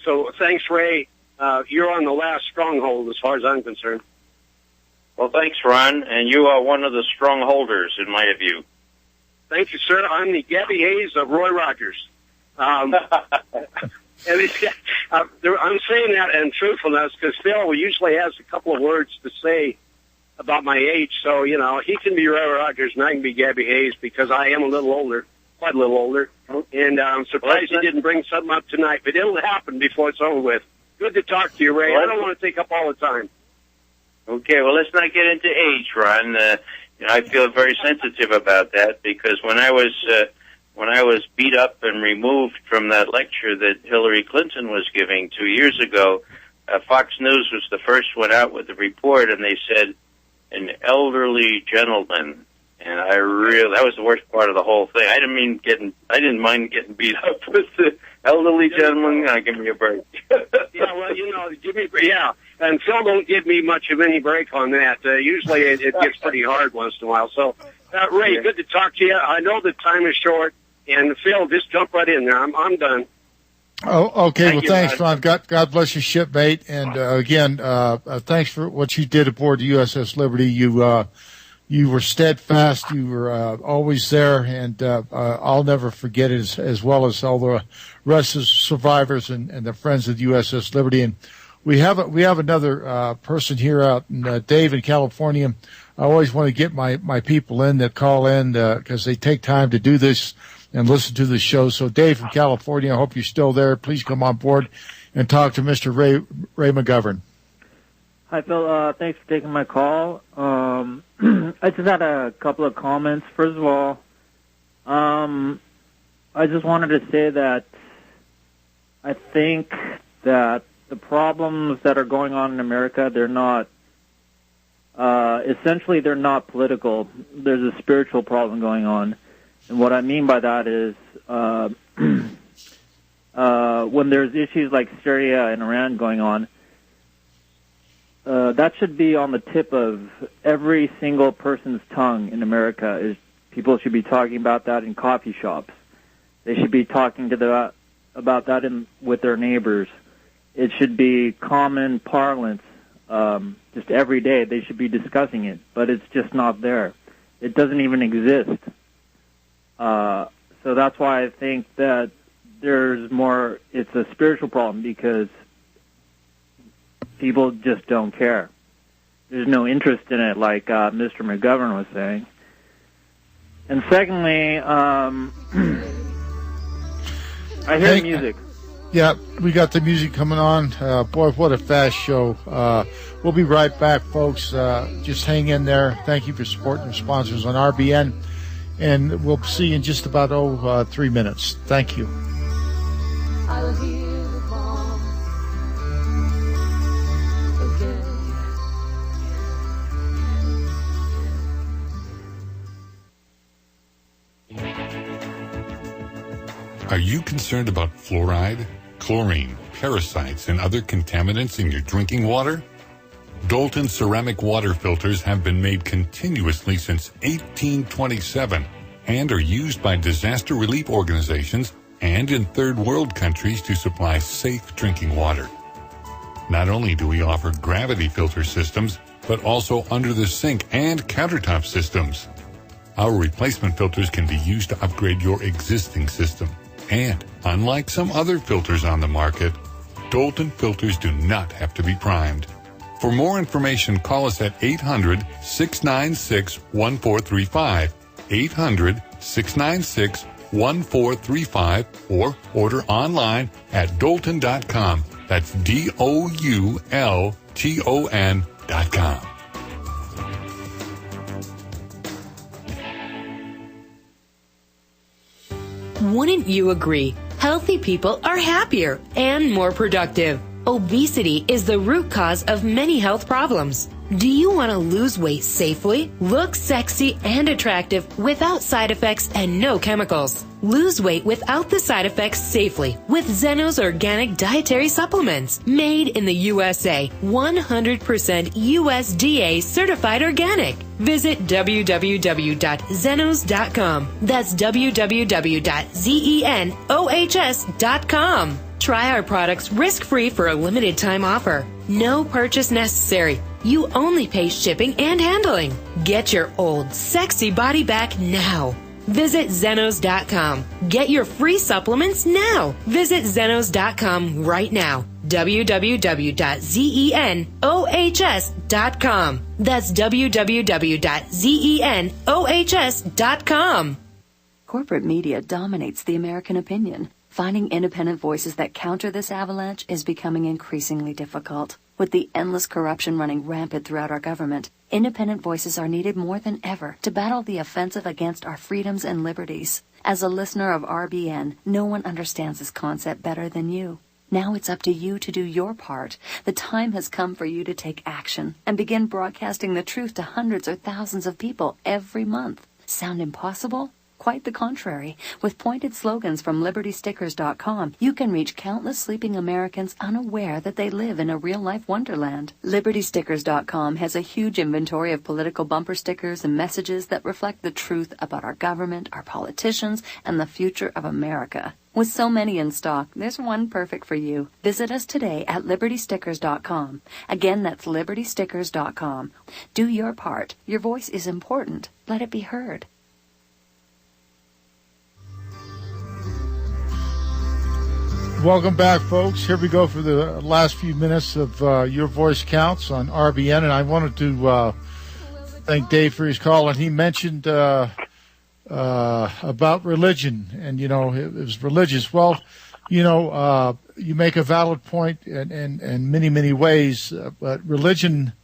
Speaker 15: So thanks, Ray. You're on the last stronghold as far as I'm concerned.
Speaker 5: Well, thanks, Ron, and you are one of the strongholders, in my view.
Speaker 15: Thank you, sir. I'm the Gabby Hayes of Roy Rogers. I'm saying that in truthfulness because Phil usually has a couple of words to say about my age. So, he can be Roy Rogers and I can be Gabby Hayes because I am quite a little older. And I'm surprised he didn't bring something up tonight, but it'll happen before it's over with. Good to talk to you, Ray. I don't want to take up all the time.
Speaker 5: Okay, well, let's not get into age, Ron. I feel very sensitive about that because when I was beat up and removed from that lecture that Hillary Clinton was giving 2 years ago, Fox News was the first one out with the report, and they said an elderly gentleman. And that was the worst part of the whole thing. I didn't mind getting beat up with the elderly gentleman. Give me a break.
Speaker 15: Yeah, well, and Phil don't give me much of any break on that. Usually it gets pretty hard once in a while. So, Ray, good to talk to you. I know the time is short, and Phil, just jump right in there. I'm done.
Speaker 1: Oh, okay. Thanks, Ron. God bless your shipmate. And again, thanks for what you did aboard the USS Liberty. You were steadfast. You were always there, and I'll never forget it, as well as all the rest of the survivors and the friends of the USS Liberty. And we have another person here out in Dave in California. I always want to get my people in that call in because they take time to do this and listen to the show. So, Dave from California, I hope you're still there. Please come on board and talk to Mr. Ray McGovern.
Speaker 16: Hi, Phil. Thanks for taking my call. I just had a couple of comments. First of all, I just wanted to say that I think that the problems that are going on in America, they're not, essentially they're not political. There's a spiritual problem going on. And what I mean by that is when there's issues like Syria and Iran going on, that should be on the tip of every single person's tongue in America. People should be talking about that in coffee shops. They should be talking about that with their neighbors. it should be common parlance. Just every day they should be discussing it, but it's just not there. It doesn't even exist. So that's why I think that it's a spiritual problem, because people just don't care. There's no interest in it, like Mr. McGovern was saying. And secondly, I hear music.
Speaker 1: Yeah, we got the music coming on. Boy, what a fast show. We'll be right back, folks. Just hang in there. Thank you for supporting the sponsors on RBN. And we'll see you in just about 3 minutes. Thank you.
Speaker 9: I'll hear the bomb again.
Speaker 17: Are you concerned about fluoride, chlorine, parasites, and other contaminants in your drinking water? Dalton ceramic water filters have been made continuously since 1827 and are used by disaster relief organizations and in third world countries to supply safe drinking water. Not only do we offer gravity filter systems, but also under the sink and countertop systems. Our replacement filters can be used to upgrade your existing system. And unlike some other filters on the market, Dalton filters do not have to be primed. For more information, call us at 800-696-1435, 800-696-1435, or order online at Dalton.com. That's DOULTON.com.
Speaker 18: Wouldn't you agree? Healthy people are happier and more productive. Obesity is the root cause of many health problems. Do you want to lose weight safely, look sexy and attractive without side effects and no chemicals? Lose weight without the side effects safely with Zeno's organic dietary supplements, made in the USA, 100% USDA certified organic. Visit www.zenos.com. That's www.zenohs.com. Try our products risk-free for a limited time offer. No purchase necessary. You only pay shipping and handling. Get your old, sexy body back now. Visit Zenos.com. Get your free supplements now. Visit Zenos.com right now. www.zenohs.com. That's www.zenohs.com.
Speaker 4: Corporate media dominates the American opinion. Finding independent voices that counter this avalanche is becoming increasingly difficult. With the endless corruption running rampant throughout our government, independent voices are needed more than ever to battle the offensive against our freedoms and liberties. As a listener of RBN, no one understands this concept better than you. Now it's up to you to do your part. The time has come for you to take action and begin broadcasting the truth to hundreds or thousands of people every month. Sound impossible? Quite the contrary. With pointed slogans from LibertyStickers.com, you can reach countless sleeping Americans unaware that they live in a real-life wonderland. LibertyStickers.com has a huge inventory of political bumper stickers and messages that reflect the truth about our government, our politicians, and the future of America. With so many in stock, there's one perfect for you. Visit us today at LibertyStickers.com. Again, that's LibertyStickers.com. Do your part. Your voice is important. Let it be heard.
Speaker 1: Welcome back, folks. Here we go for the last few minutes of Your Voice Counts on RBN. And I wanted to thank Dave for his call. And he mentioned about religion. And, you know, it was religious. Well, you know, you make a valid point in many, many ways. But religion,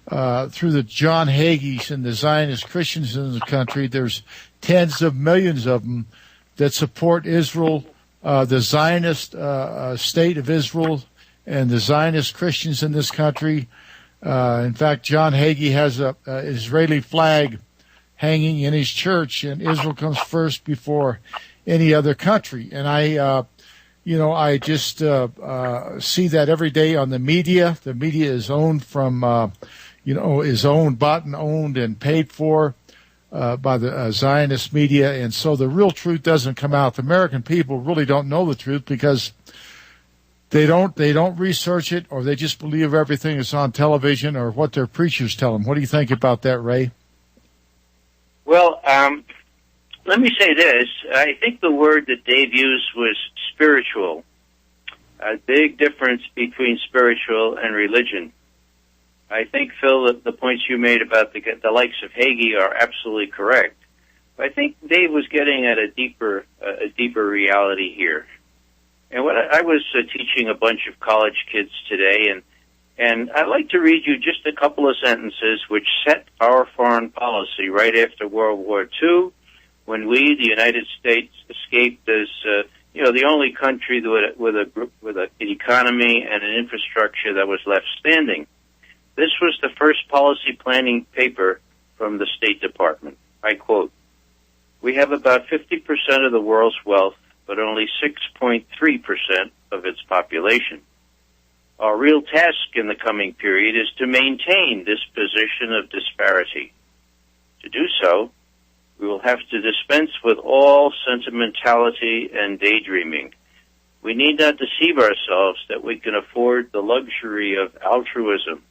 Speaker 1: through the John Hagees and the Zionist Christians in the country, there's tens of millions of them that support Israel, the Zionist state of Israel, and the Zionist Christians in this country. In fact, John Hagee has a Israeli flag hanging in his church, and Israel comes first before any other country. And I just see that every day on the media. The media is owned from, bought and owned and paid for by the Zionist media, and so the real truth doesn't come out. The American people really don't know the truth because they don't research it, or they just believe everything that's on television or what their preachers tell them. What do you think about that, Ray?
Speaker 5: Well, let me say this. I think the word that Dave used was spiritual. A big difference between spiritual and religion. I think, Phil, that the points you made about the likes of Hagee are absolutely correct. But I think Dave was getting at a deeper reality here. And what I was teaching a bunch of college kids today, and I'd like to read you just a couple of sentences which set our foreign policy right after World War II, when we, the United States, escaped as the only country with an economy and an infrastructure that was left standing. This was the first policy planning paper from the State Department. I quote, "We have about 50% of the world's wealth, but only 6.3% of its population. Our real task in the coming period is to maintain this position of disparity. To do so, we will have to dispense with all sentimentality and daydreaming. We need not deceive ourselves that we can afford the luxury of altruism.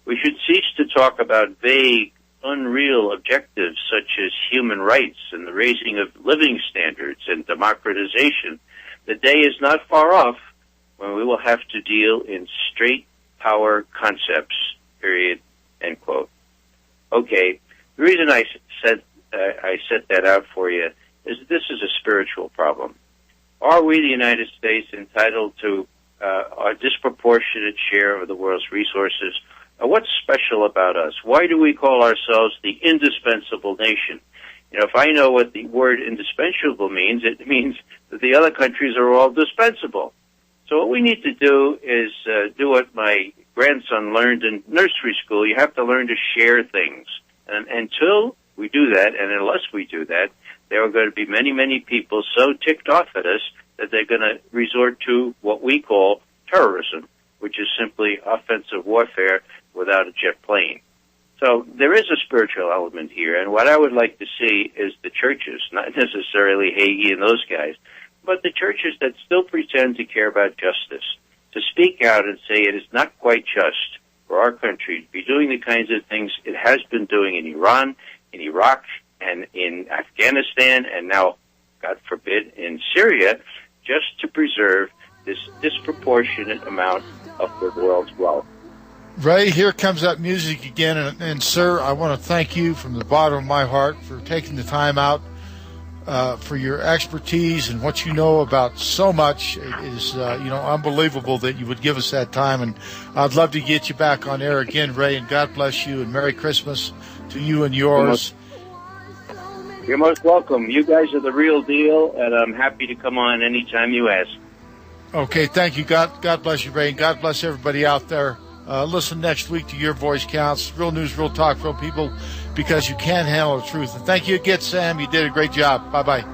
Speaker 5: We should cease to talk about vague, unreal objectives such as human rights and the raising of living standards and democratization. The day is not far off when we will have to deal in straight power concepts, period," end quote. Okay, the reason I set that out for you is that this is a spiritual problem. Are we, the United States, entitled to a disproportionate share of the world's resources? What's special about us? Why do we call ourselves the indispensable nation? If I know what the word indispensable means, it means that the other countries are all dispensable. So what we need to do is do what my grandson learned in nursery school. You have to learn to share things. And until we do that, and unless we do that, there are going to be many, many people so ticked off at us that they're going to resort to what we call terrorism, which is simply offensive warfare without a jet plane. So there is a spiritual element here, and what I would like to see is the churches, not necessarily Hagee and those guys, but the churches that still pretend to care about justice, to speak out and say it is not quite just for our country to be doing the kinds of things it has been doing in Iran, in Iraq, and in Afghanistan, and now, God forbid, in Syria, just to preserve this disproportionate amount of the world's wealth.
Speaker 1: Ray, here comes that music again, and sir, I want to thank you from the bottom of my heart for taking the time out for your expertise and what you know about so much. It is unbelievable that you would give us that time, and I'd love to get you back on air again, Ray, and God bless you, and Merry Christmas to you and yours.
Speaker 5: You're most welcome. You guys are the real deal, and I'm happy to come on anytime you ask.
Speaker 1: Okay, thank you. God bless you, Ray, and God bless everybody out there. Listen next week to Your Voice Counts. Real news, real talk, real people, because you can handle the truth. And thank you again, Sam. You did a great job. Bye-bye.